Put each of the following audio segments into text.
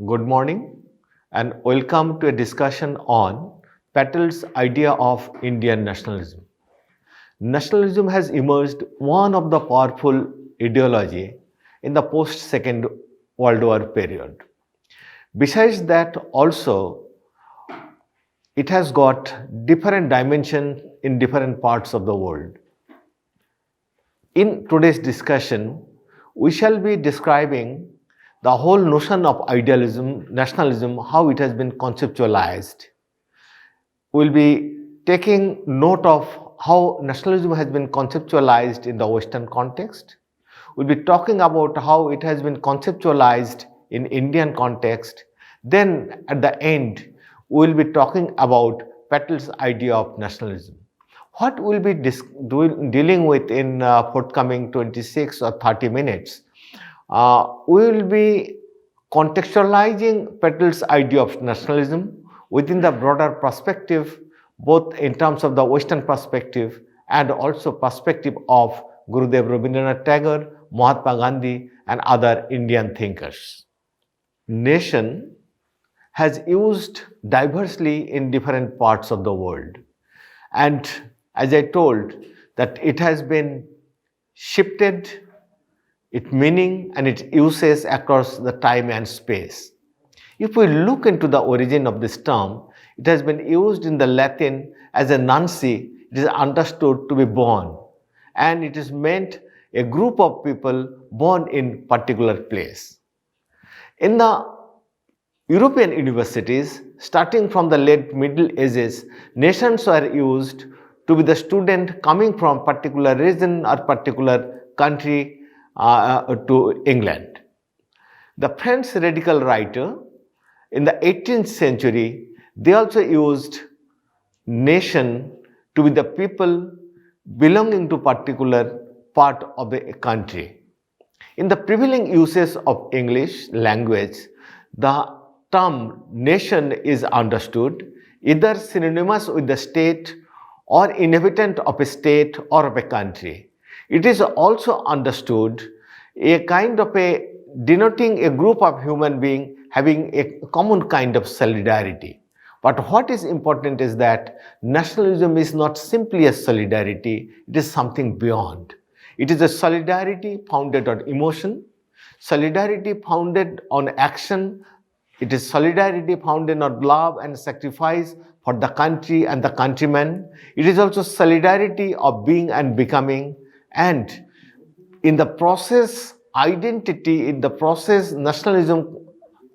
Good morning and welcome to a discussion on Patel's idea of Indian nationalism. Nationalism has emerged one of the powerful ideology in the post-Second World War period. Besides that, also it has got different dimension in different parts of the world. In today's discussion, we shall be describing the whole notion of idealism, nationalism, how it has been conceptualized. We'll be taking note of how nationalism has been conceptualized in the Western context. We'll be talking about how it has been conceptualized in Indian context. Then at the end, we'll be talking about Patel's idea of nationalism. What we'll be dealing with in forthcoming 26 or 30 minutes, we will be contextualizing Patel's idea of nationalism within the broader perspective, both in terms of the Western perspective and also perspective of Gurudev Rabindranath Tagore, Mahatma Gandhi, and other Indian thinkers. Nation has used diversely in different parts of the world. And as I told, that it has been shifted its meaning and its uses across the time and space. If we look into the origin of this term, it has been used in the Latin as a nunci, it is understood to be born, and it is meant a group of people born in particular place. In the European universities, starting from the late Middle Ages, nations were used to be the student coming from particular region or particular country to England. The French radical writer in the 18th century, they also used nation to be the people belonging to particular part of the country. In the prevailing uses of English language, the term nation is understood either synonymous with the state or inhabitant of a state or of a country. It is also understood a kind of a denoting a group of human beings having a common kind of solidarity. But what is important is that nationalism is not simply a solidarity, it is something beyond. It is a solidarity founded on emotion, solidarity founded on action, it is solidarity founded on love and sacrifice for the country and the countrymen. It is also solidarity of being and becoming, and in the process, identity, in the process, nationalism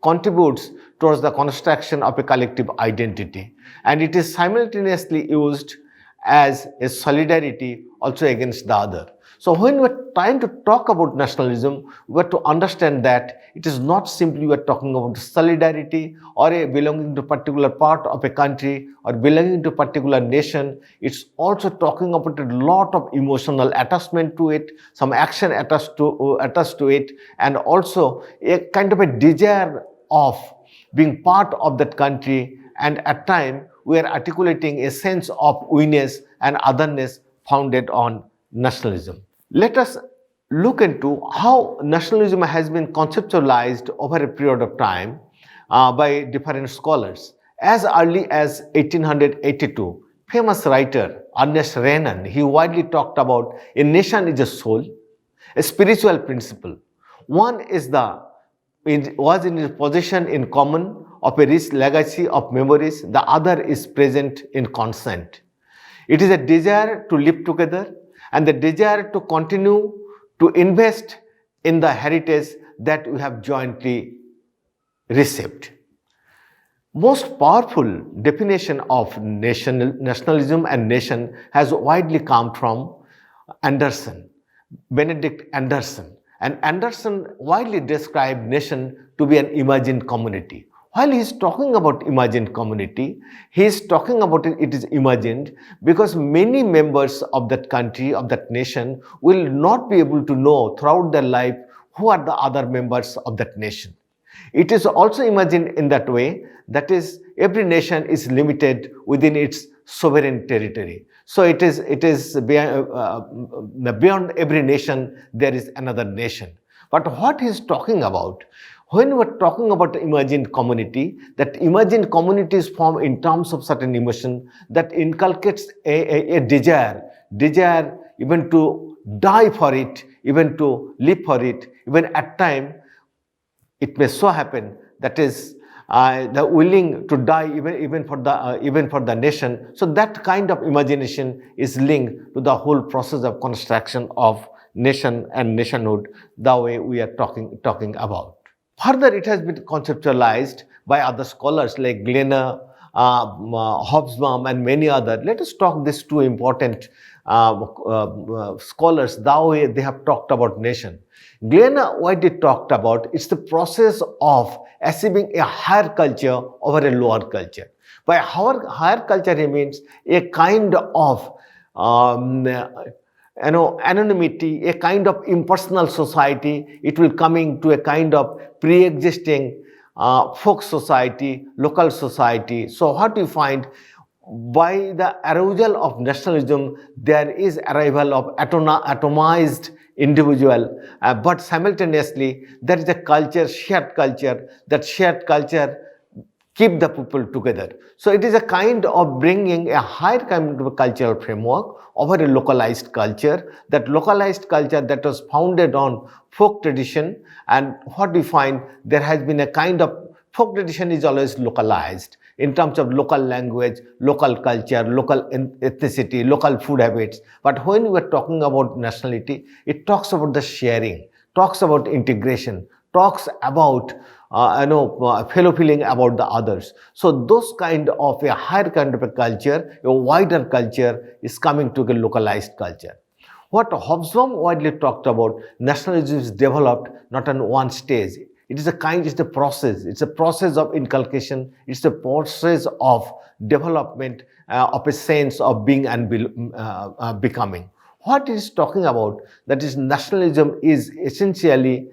contributes towards the construction of a collective identity. And it is simultaneously used as a solidarity also against the other. So when we're trying to talk about nationalism, we have to understand that it is not simply we're talking about solidarity or a belonging to a particular part of a country or belonging to a particular nation. It's also talking about a lot of emotional attachment to it, some action attached to it, and also a kind of a desire of being part of that country, and at times we are articulating a sense of we-ness and otherness founded on nationalism. Let us look into how nationalism has been conceptualized over a period of time by different scholars. As early as 1882, famous writer Ernest Renan, he widely talked about a nation is a soul, a spiritual principle. One is was in possession in common of a rich legacy of memories, the other is present in consent. It is a desire to live together and the desire to continue to invest in the heritage that we have jointly received. Most powerful definition of nationalism and nation has widely come from Anderson, Benedict Anderson. And Anderson widely described nation to be an imagined community. While he is talking about imagined community, he is talking about it is imagined because many members of that country, of that nation, will not be able to know throughout their life who are the other members of that nation. It is also imagined in that way, that is, every nation is limited within its sovereign territory. So it is beyond every nation there is another nation. But what he is talking about, When we're talking about imagined community, that imagined community is formed in terms of certain emotion that inculcates a desire even to die for it, even to live for it, even at time it may so happen that is the willing to die even for the nation. So that kind of imagination is linked to the whole process of construction of nation and nationhood, the way we are talking about. Further, it has been conceptualized by other scholars like Glenner, Hobsbawm, and many others. Let us talk these two important scholars, the way they have talked about nation. Glenner widely talked about it's the process of achieving a higher culture over a lower culture. By higher culture, he means a kind of anonymity, a kind of impersonal society. It will coming to a kind of pre-existing folk society, local society. So what you find, by the arousal of nationalism, there is arrival of atomized individual, but simultaneously there is a culture, shared culture. That shared culture keep the people together. So it is a kind of bringing a higher kind of cultural framework over a localized culture, that localized culture that was founded on folk tradition. And what we find, there has been a kind of folk tradition is always localized in terms of local language, local culture, local ethnicity, local food habits. But when we are talking about nationality, it talks about the sharing, talks about integration, talks about fellow feeling about the others. So those kind of a higher kind of a culture, a wider culture is coming to a localized culture. What Hobsbawm widely talked about, nationalism is developed not on one stage. It is it's a process. It's a process of inculcation. It's a process of development of a sense of being and becoming. What it is talking about, that is nationalism is essentially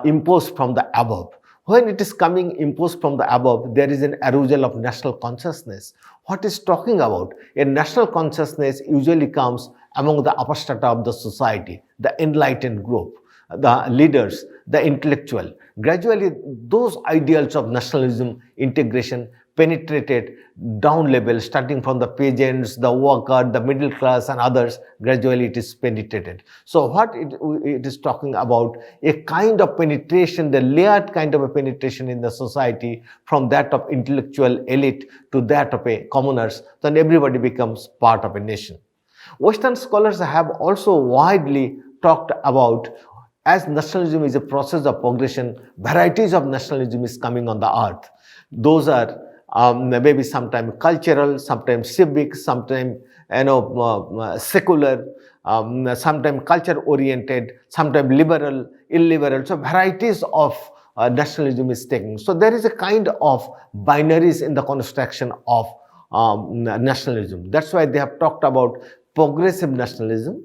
imposed from the above. When it is coming imposed from the above, there is an arousal of national consciousness. What is talking about? A national consciousness usually comes among the upper strata of the society, the enlightened group, the leaders, the intellectual. Gradually, those ideals of nationalism, integration, penetrated down level, starting from the peasants, the worker, the middle class, and others. Gradually it is penetrated. So what it is talking about, a kind of penetration, the layered kind of a penetration in the society, from that of intellectual elite to that of a commoners, then everybody becomes part of a nation. Western scholars have also widely talked about, as nationalism is a process of progression, varieties of nationalism is coming on the earth. Those are maybe sometimes cultural, sometimes civic, sometimes secular, sometimes culture oriented, sometimes liberal, illiberal. So varieties of nationalism is taking. So there is a kind of binaries in the construction of nationalism. That's why they have talked about progressive nationalism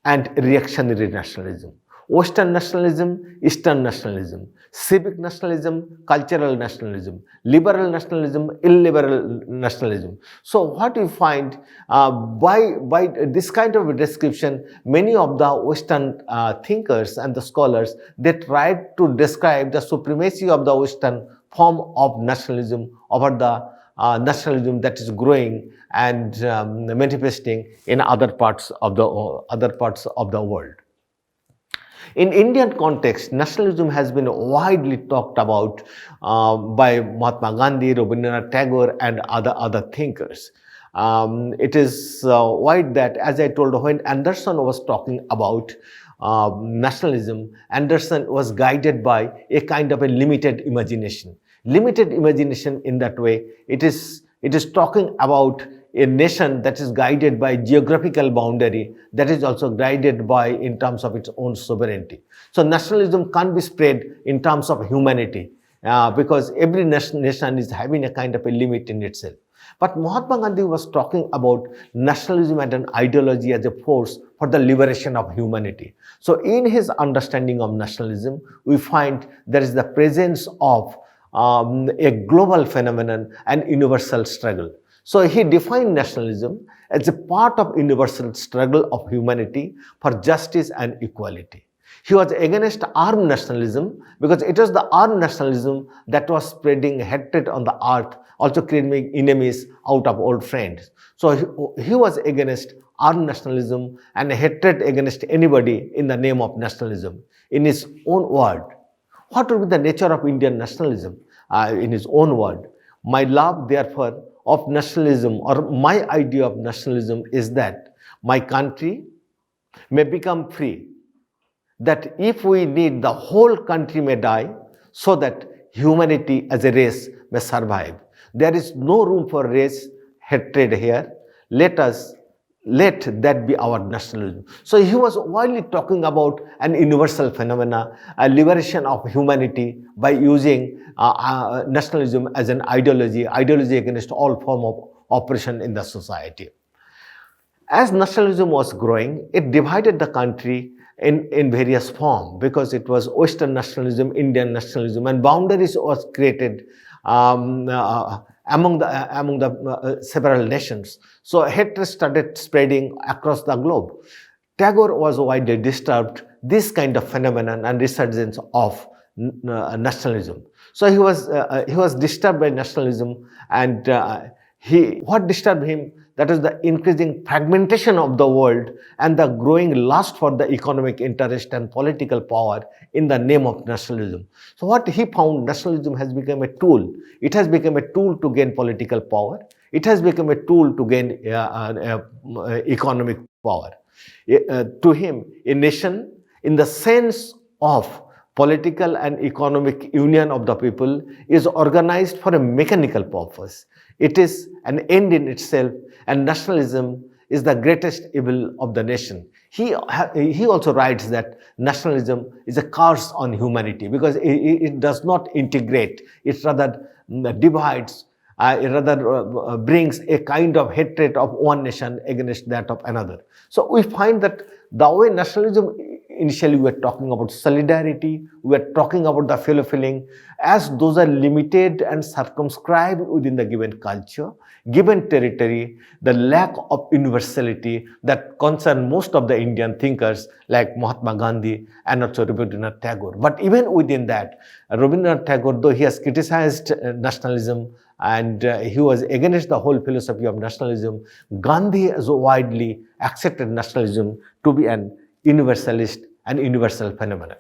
and reactionary nationalism. Western nationalism, Eastern nationalism, civic nationalism, cultural nationalism, liberal nationalism, illiberal nationalism. So what we find, by this kind of a description, many of the Western thinkers and the scholars, they tried to describe the supremacy of the Western form of nationalism over the nationalism that is growing and manifesting in other parts of the world. In Indian context, nationalism has been widely talked about by Mahatma Gandhi, Rabindranath Tagore, and other thinkers. It is wide that, as I told, when Anderson was talking about nationalism, Anderson was guided by a kind of a limited imagination. Limited imagination in that way, it is talking about a nation that is guided by geographical boundary, that is also guided by in terms of its own sovereignty. So nationalism can't be spread in terms of humanity because every nation is having a kind of a limit in itself. But Mahatma Gandhi was talking about nationalism and an ideology as a force for the liberation of humanity. So in his understanding of nationalism, we find there is the presence of a global phenomenon and universal struggle. So he defined nationalism as a part of universal struggle of humanity for justice and equality. He was against armed nationalism because it was the armed nationalism that was spreading hatred on the earth, also creating enemies out of old friends. So he was against armed nationalism and hatred against anybody in the name of nationalism. In his own word, what would be the nature of Indian nationalism? In his own word, my love, therefore, of nationalism, or my idea of nationalism, is that my country may become free, that if we need, the whole country may die, so that humanity as a race may survive. There is no room for race hatred here. Let that be our nationalism. So he was widely talking about an universal phenomena, a liberation of humanity by using nationalism as an ideology against all form of oppression in the society. As nationalism was growing, it divided the country in various forms, because it was Western nationalism, Indian nationalism, and boundaries was created among the several nations. So hatred started spreading across the globe. Tagore was widely disturbed this kind of phenomenon and resurgence of nationalism. So he was disturbed by nationalism, and what disturbed him, that is the increasing fragmentation of the world and the growing lust for the economic interest and political power in the name of nationalism. So what he found, nationalism has become a tool. It has become a tool to gain political power. It has become a tool to gain economic power. To him, a nation, in the sense of political and economic union of the people, is organized for a mechanical purpose. It is an end in itself, and nationalism is the greatest evil of the nation. He also writes that nationalism is a curse on humanity, because it does not integrate. It rather divides. It rather brings a kind of hatred of one nation against that of another. So we find that the way nationalism, initially we were talking about solidarity, we were talking about the fellow feeling, as those are limited and circumscribed within the given culture, given territory, the lack of universality that concern most of the Indian thinkers like Mahatma Gandhi and also Rabindranath Tagore. But even within that, Rabindranath Tagore, though he has criticized nationalism and he was against the whole philosophy of nationalism, Gandhi has widely accepted nationalism to be an universalist and universal phenomenon.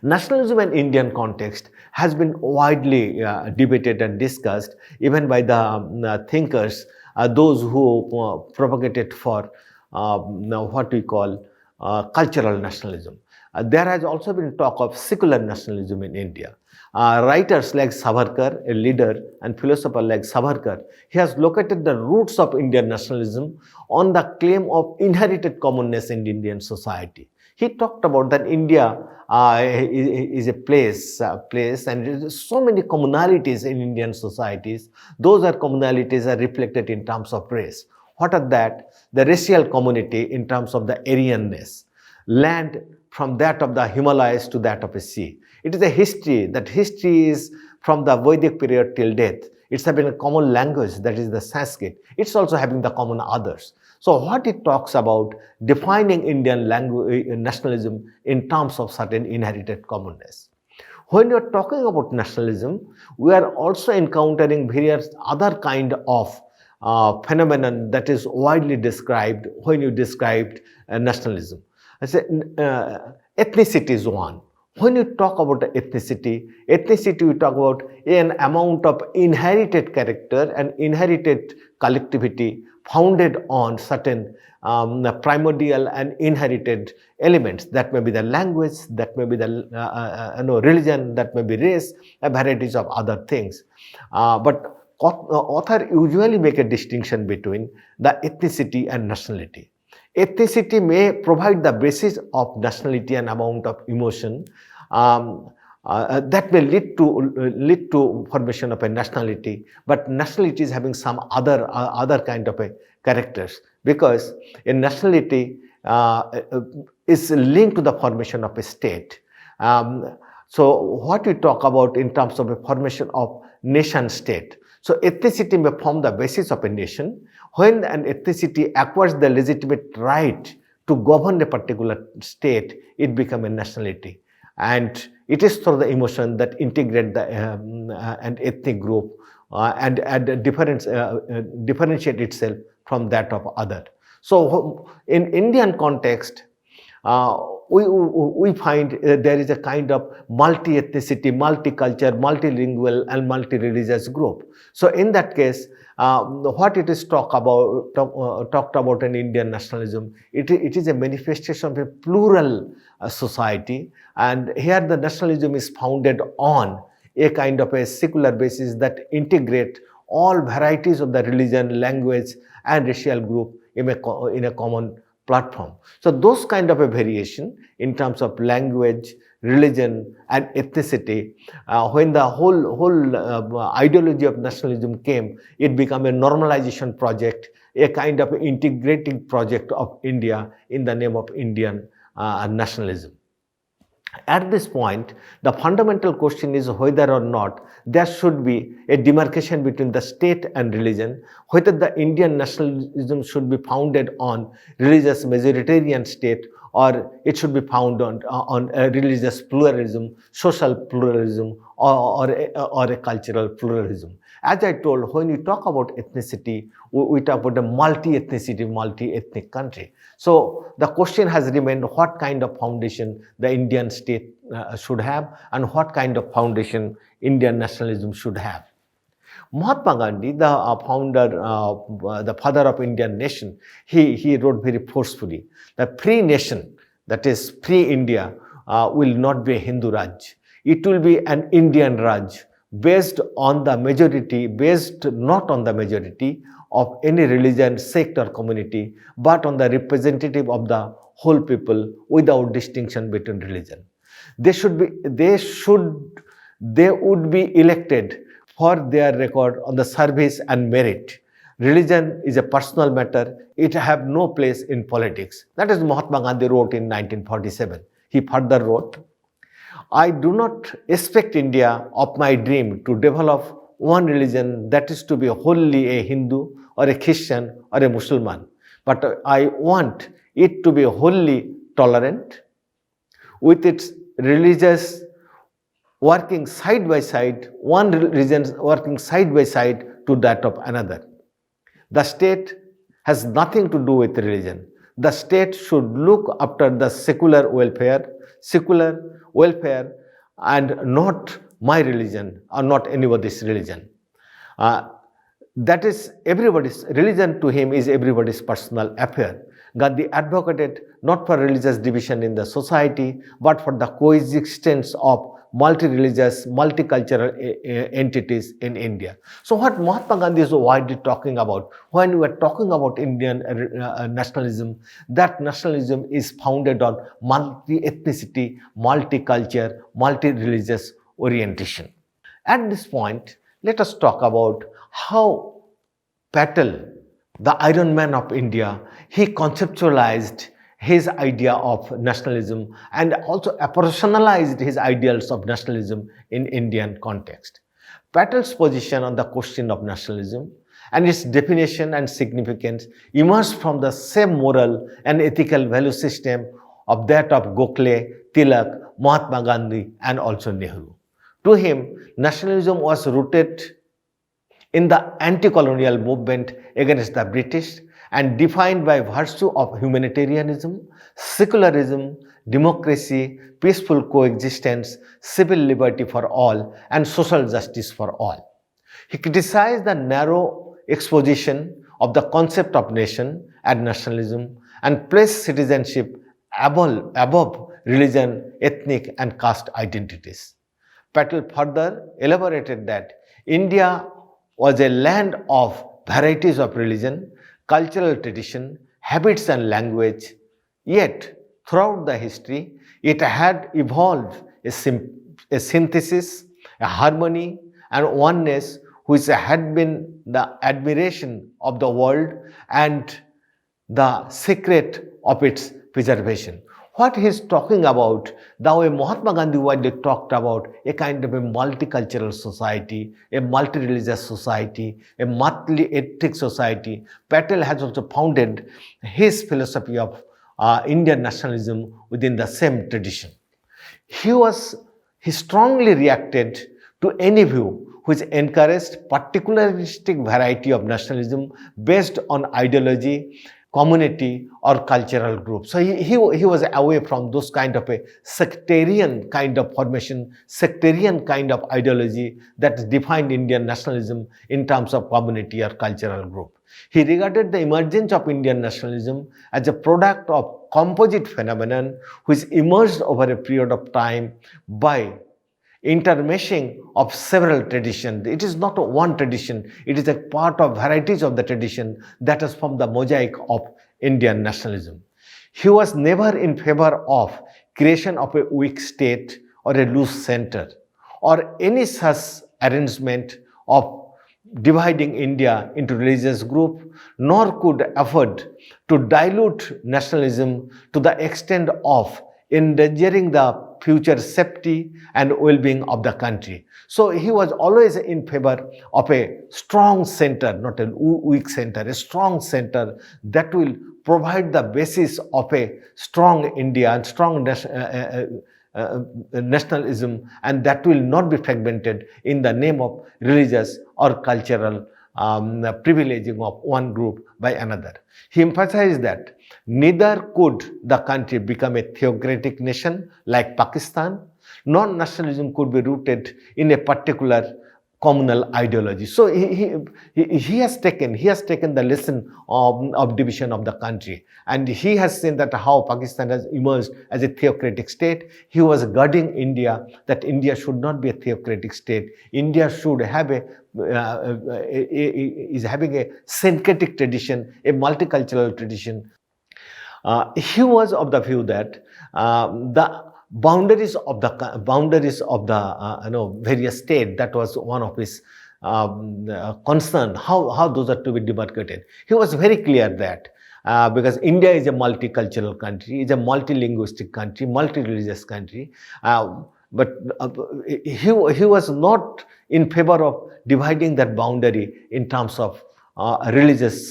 Nationalism in Indian context has been widely debated and discussed even by the thinkers, those who propagated for what we call cultural nationalism. There has also been talk of secular nationalism in India. Writers like Savarkar, a leader, and philosopher like Savarkar, he has located the roots of Indian nationalism on the claim of inherited commonness in Indian society. He talked about that India is a place, and there is so many commonalities in Indian societies. Those commonalities are reflected in terms of race. What are that? The racial community in terms of the Aryanness, land from that of the Himalayas to that of a sea. It is a history. That history is from the Vedic period till death. It's having a common language, that is the Sanskrit. It's also having the common others. So what it talks about, defining Indian nationalism in terms of certain inherited commonness. When you're talking about nationalism, we are also encountering various other kind of phenomenon that is widely described when you described nationalism. I say ethnicity is one. When you talk about ethnicity, we talk about an amount of inherited character and inherited collectivity founded on certain primordial and inherited elements. That may be the language, that may be the religion, that may be race, varieties of other things. But author usually make a distinction between the ethnicity and nationality. Ethnicity may provide the basis of nationality and amount of emotion that may lead to formation of a nationality, but nationality is having some other kind of a characters, because a nationality is linked to the formation of a state. So what we talk about in terms of a formation of nation state. So ethnicity may form the basis of a nation. When an ethnicity acquires the legitimate right to govern a particular state, it become a nationality. And it is through the emotion that integrate the an ethnic group and differentiate itself from that of other. So in Indian context, uh, we find there is a kind of multi-ethnicity, multicultural, multilingual, and multi-religious group. So in that case, what it is talked about in Indian nationalism, it is a manifestation of a plural society, and here the nationalism is founded on a kind of a secular basis that integrate all varieties of the religion, language, and racial group in a common platform. So those kind of a variation in terms of language, religion, and ethnicity, when the whole ideology of nationalism came, it became a normalization project, a kind of integrating project of India in the name of Indian nationalism. At this point, the fundamental question is whether or not there should be a demarcation between the state and religion, whether the Indian nationalism should be founded on religious majoritarian state, or it should be founded on a religious pluralism, social pluralism, or a cultural pluralism. As I told, when we talk about ethnicity, we talk about a multi-ethnicity, multi-ethnic country. So the question has remained what kind of foundation the Indian state should have, and what kind of foundation Indian nationalism should have. Mahatma Gandhi, the founder, the father of Indian nation, he wrote very forcefully that free nation, that is free India, will not be a Hindu Raj. It will be an Indian Raj based on the majority, based not on the majority of any religion, sect, or community, but on the representative of the whole people without distinction between religion. They would be elected for their record on the service and merit. Religion is a personal matter. It have no place in politics. That is Mahatma Gandhi wrote in 1947. He further wrote, I do not expect India of my dream to develop one religion that is to be wholly a Hindu or a Christian or a Muslim, but I want it to be wholly tolerant with its religious working side by side, one religion working side by side to that of another. The state has nothing to do with religion. The state should look after the secular welfare, and not my religion or not anybody's religion. That is everybody's religion to him is everybody's personal affair. Gandhi advocated not for religious division in the society, but for the coexistence of multi-religious, multicultural entities in India. So what Mahatma Gandhi is widely talking about, when we are talking about Indian nationalism, that nationalism is founded on multi-ethnicity, multiculture, multi-religious orientation. At this point, let us talk about how Patel, the Iron Man of India, he conceptualized his idea of nationalism and also operationalized his ideals of nationalism in Indian context. Patel's position on the question of nationalism and its definition and significance emerged from the same moral and ethical value system of that of Gokhale, Tilak, Mahatma Gandhi, and also Nehru. To him, nationalism was rooted in the anti-colonial movement against the British and defined by virtue of humanitarianism, secularism, democracy, peaceful coexistence, civil liberty for all, and social justice for all. He criticized the narrow exposition of the concept of nation and nationalism and placed citizenship above religion, ethnic, and caste identities. Patel further elaborated that India was a land of varieties of religion, cultural tradition, habits, and language. Yet, throughout the history, it had evolved a synthesis, a harmony, and oneness which had been the admiration of the world and the secret of its preservation. What he is talking about, the way Mahatma Gandhi widely talked about a kind of a multicultural society, a multi-religious society, a multi-ethnic society. Patel has also founded his philosophy of Indian nationalism within the same tradition. He strongly reacted to any view which encouraged particularistic variety of nationalism based on ideology, community, or cultural group. So he was away from those kind of a sectarian kind of formation, sectarian kind of ideology that defined Indian nationalism in terms of community or cultural group. He regarded the emergence of Indian nationalism as a product of composite phenomenon which emerged over a period of time by intermeshing of several traditions. It is not one tradition, it is a part of varieties of the tradition that has formed the mosaic of Indian nationalism. He was never in favor of creation of a weak state or a loose center or any such arrangement of dividing India into religious groups, nor could afford to dilute nationalism to the extent of endangering the future safety and well-being of the country. So he was always in favor of a strong center, not a weak center, a strong center that will provide the basis of a strong India and strong nationalism, and that will not be fragmented in the name of religious or cultural privileging of one group by another. He emphasized that neither could the country become a theocratic nation like Pakistan, nor nationalism could be rooted in a particular communal ideology. So he has taken the lesson of division of the country, and he has seen that how Pakistan has emerged as a theocratic state. He was guarding India, that India should not be a theocratic state. India should have is having a syncretic tradition, a multicultural tradition. He was of the view that the boundaries of the various state, that was one of his concern, how those are to be demarcated. He was very clear that because India is a multicultural country, is a multilinguistic country, multi-religious country, but he was not in favor of dividing that boundary in terms of religious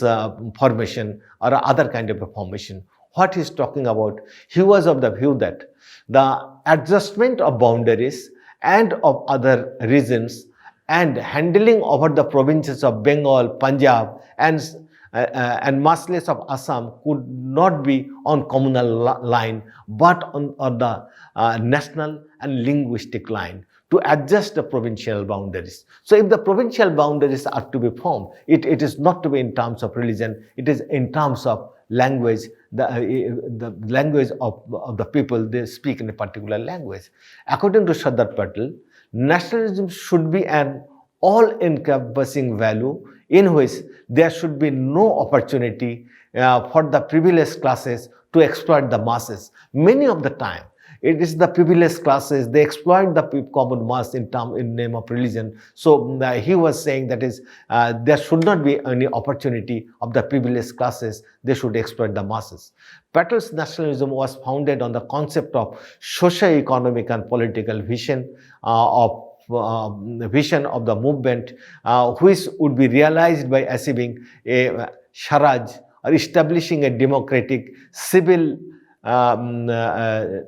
formation or other kind of a formation. What he's talking about, he was of the view that the adjustment of boundaries and of other regions and handling over the provinces of Bengal, Punjab, and much less of Assam could not be on communal line, but on the national and linguistic line, to adjust the provincial boundaries. So if the provincial boundaries are to be formed, it is not to be in terms of religion, it is in terms of language, the language of the people, they speak in a particular language. According to Sardar Patel, nationalism should be an all-encompassing value in which there should be no opportunity for the privileged classes to exploit the masses. Many of the time, it is the privileged classes, they exploit the common mass in name of religion. So he was saying that is there should not be any opportunity of the privileged classes, they should exploit the masses. Patel's nationalism was founded on the concept of socio-economic and political vision of the movement, which would be realized by achieving a Swaraj or establishing a democratic, civil,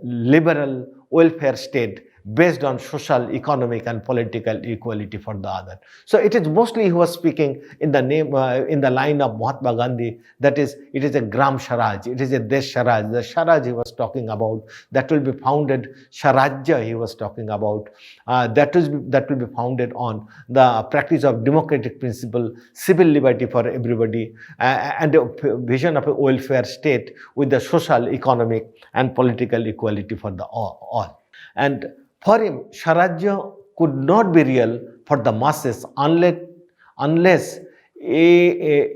liberal welfare state based on social, economic, and political equality for the other. So it is mostly he was speaking in the name, in the line of Mahatma Gandhi. That is, it is a Gram Swaraj, it is a Desh Swaraj. The Swaraj he was talking about, that will be founded, Swarajya he was talking about, that will be founded on the practice of democratic principle, civil liberty for everybody, and a vision of a welfare state with the social, economic, and political equality for the all. And for him, Swarajya could not be real for the masses unless a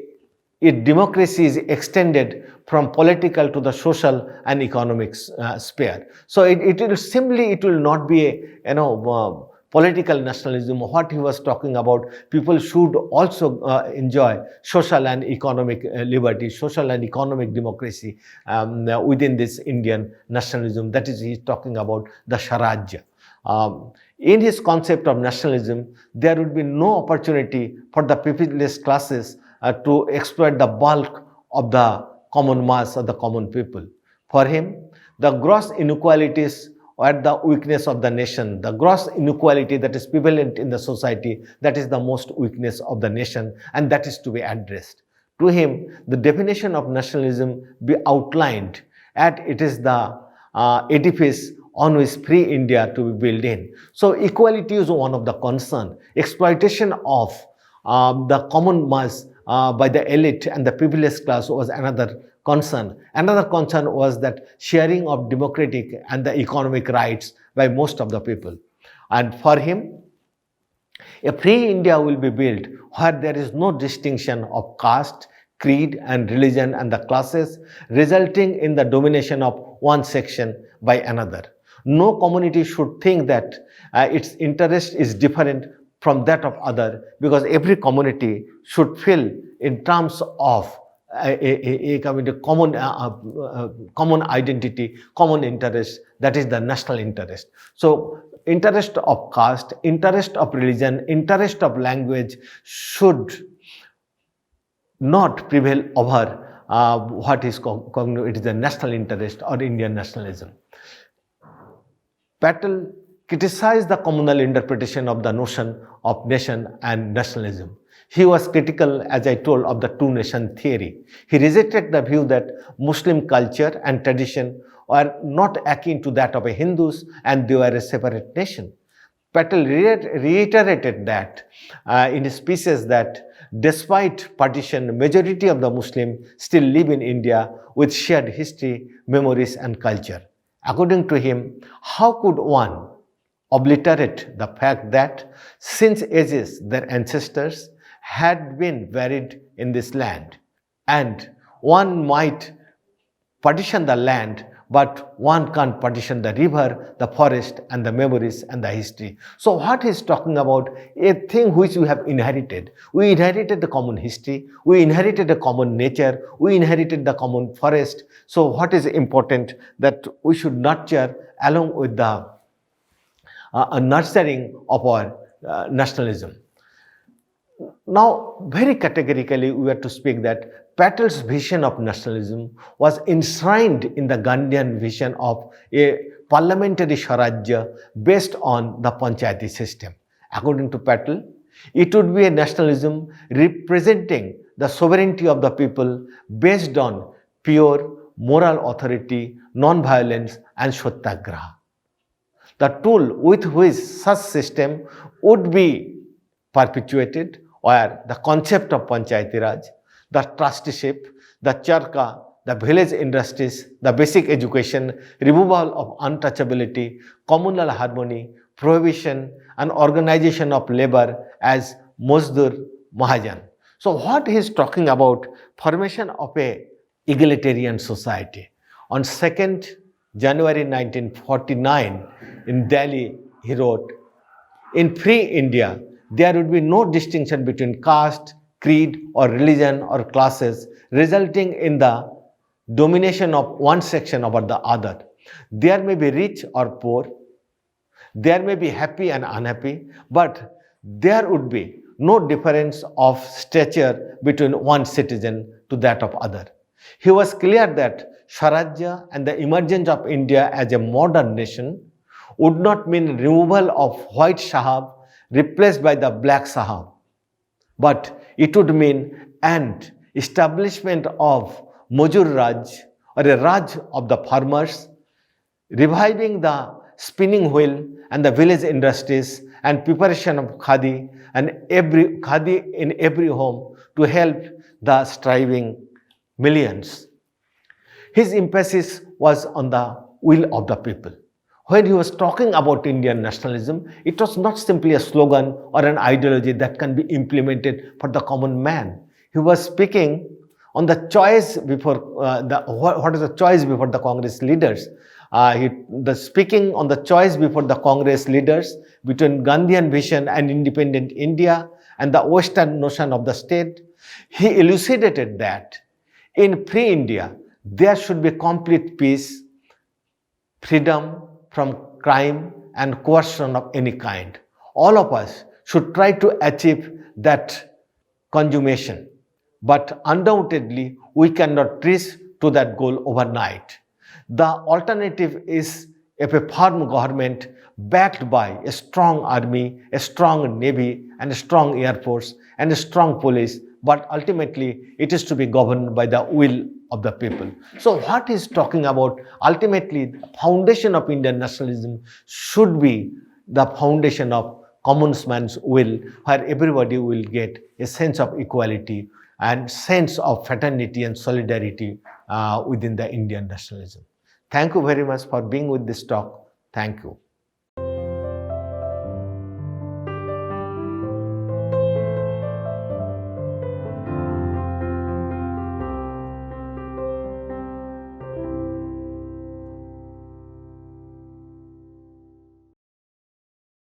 democracy is extended from political to the social and economic sphere. So it will not be a political nationalism. What he was talking about, people should also enjoy social and economic liberty, social and economic democracy within this Indian nationalism. That is, he is talking about the Swarajya. In his concept of nationalism, there would be no opportunity for the privileged classes to exploit the bulk of the common mass of the common people. For him, the gross inequalities are the weakness of the nation. The gross inequality that is prevalent in the society, that is the most weakness of the nation, and that is to be addressed. To him, the definition of nationalism be outlined, and it is the edifice on which free India to be built in. So equality is one of the concern. Exploitation of the common mass by the elite and the privileged class was another concern. Another concern was that sharing of democratic and the economic rights by most of the people. And for him, a free India will be built where there is no distinction of caste, creed, and religion and the classes, resulting in the domination of one section by another. No community should think that its interest is different from that of other, because every community should feel in terms of a common common identity, common interest, that is the national interest. So interest of caste, interest of religion, interest of language should not prevail over what is it is the national interest or Indian nationalism. Patel criticized the communal interpretation of the notion of nation and nationalism. He was critical, as I told, of the two-nation theory. He rejected the view that Muslim culture and tradition are not akin to that of a Hindus and they were a separate nation. Patel reiterated that in his speeches that despite partition, majority of the Muslims still live in India with shared history, memories and culture. According to him, how could one obliterate the fact that since ages their ancestors had been buried in this land, and one might partition the land, but one can't partition the river, the forest and the memories and the history. So what he's talking about, a thing which we have inherited. We inherited the common history, we inherited the common nature, we inherited the common forest. So what is important that we should nurture along with the nurturing of our nationalism. Now, very categorically, we are to speak that Patel's vision of nationalism was enshrined in the Gandhian vision of a parliamentary Swarajya based on the Panchayati system. According to Patel, it would be a nationalism representing the sovereignty of the people based on pure moral authority, non-violence and satyagraha. The tool with which such system would be perpetuated were the concept of Panchayati Raj, the trusteeship, the charka, the village industries, the basic education, removal of untouchability, communal harmony, prohibition and organization of labor as Mazdur Mahajan. So what he is talking about, formation of a egalitarian society. On 2nd January 1949 in Delhi, he wrote, in free India, there would be no distinction between caste, creed or religion or classes, resulting in the domination of one section over the other. There may be rich or poor, there may be happy and unhappy, but there would be no difference of stature between one citizen to that of other. He was clear that Swarajya and the emergence of India as a modern nation would not mean removal of white Sahab replaced by the black Sahab, but it would mean an establishment of Mazdur Raj or a Raj of the farmers, reviving the spinning wheel and the village industries and preparation of khadi and khadi in every home to help the striving millions. His emphasis was on the will of the people. When he was talking about Indian nationalism, it was not simply a slogan or an ideology that can be implemented for the common man. He was speaking on the choice before what is the choice before the Congress leaders. Speaking on the choice before the Congress leaders between Gandhian vision and independent India and the Western notion of the state, he elucidated that in free India, there should be complete peace, freedom from crime and coercion of any kind. All of us should try to achieve that consummation, but undoubtedly we cannot reach to that goal overnight. The alternative is a firm government backed by a strong army, a strong navy, and a strong air force, and a strong police, but ultimately it is to be governed by the will of the people. So what he's talking about, ultimately the foundation of Indian nationalism should be the foundation of common man's will, where everybody will get a sense of equality and sense of fraternity and solidarity within the Indian nationalism. Thank you very much for being with this talk. Thank you.